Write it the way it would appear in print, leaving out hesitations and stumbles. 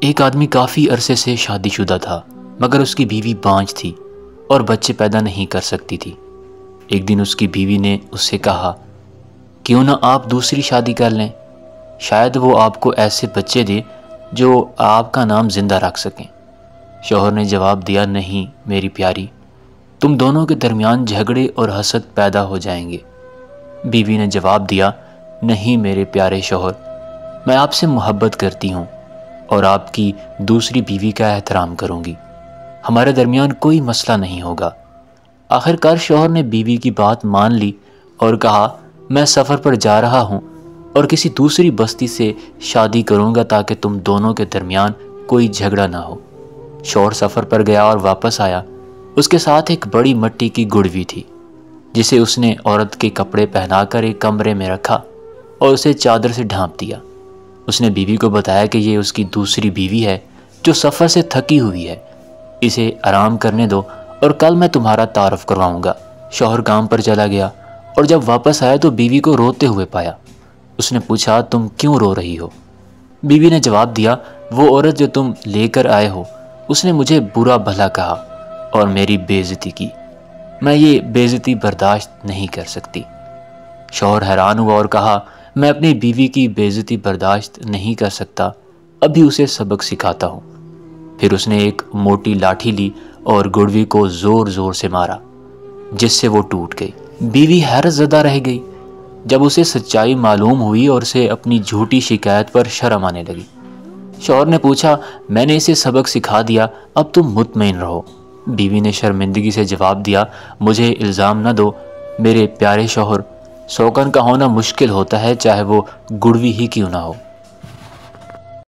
ایک آدمی کافی عرصے سے شادی شدہ تھا، مگر اس کی بیوی بانجھ تھی اور بچے پیدا نہیں کر سکتی تھی۔ ایک دن اس کی بیوی نے اس سے کہا، کیوں نہ آپ دوسری شادی کر لیں؟ شاید وہ آپ کو ایسے بچے دے جو آپ کا نام زندہ رکھ سکیں۔ شوہر نے جواب دیا، نہیں میری پیاری، تم دونوں کے درمیان جھگڑے اور حسد پیدا ہو جائیں گے۔ بیوی نے جواب دیا، نہیں میرے پیارے شوہر، میں آپ سے محبت کرتی ہوں اور آپ کی دوسری بیوی کا احترام کروں گی، ہمارے درمیان کوئی مسئلہ نہیں ہوگا۔ آخر کار شوہر نے بیوی کی بات مان لی اور کہا، میں سفر پر جا رہا ہوں اور کسی دوسری بستی سے شادی کروں گا تاکہ تم دونوں کے درمیان کوئی جھگڑا نہ ہو۔ شوہر سفر پر گیا اور واپس آیا۔ اس کے ساتھ ایک بڑی مٹی کی گڑوی تھی جسے اس نے عورت کے کپڑے پہنا کر ایک کمرے میں رکھا اور اسے چادر سے ڈھانپ دیا۔ اس نے بیوی کو بتایا کہ یہ اس کی دوسری بیوی ہے جو سفر سے تھکی ہوئی ہے، اسے آرام کرنے دو اور کل میں تمہارا تعارف کرواؤں گا۔ شوہر کام پر چلا گیا اور جب واپس آیا تو بیوی کو روتے ہوئے پایا۔ اس نے پوچھا، تم کیوں رو رہی ہو؟ بیوی نے جواب دیا، وہ عورت جو تم لے کر آئے ہو اس نے مجھے برا بھلا کہا اور میری بے عزتی کی، میں یہ بے عزتی برداشت نہیں کر سکتی۔ شوہر حیران ہوا اور کہا، میں اپنی بیوی کی بے عزتی برداشت نہیں کر سکتا، ابھی اسے سبق سکھاتا ہوں۔ پھر اس نے ایک موٹی لاٹھی لی اور گڑوی کو زور زور سے مارا جس سے وہ ٹوٹ گئی۔ بیوی حیرت زدہ رہ گئی جب اسے سچائی معلوم ہوئی اور اسے اپنی جھوٹی شکایت پر شرم آنے لگی۔ شوہر نے پوچھا، میں نے اسے سبق سکھا دیا، اب تم مطمئن رہو۔ بیوی نے شرمندگی سے جواب دیا، مجھے الزام نہ دو میرے پیارے شوہر، سوکن کا ہونا مشکل ہوتا ہے چاہے وہ گڑوی ہی کیوں نہ ہو۔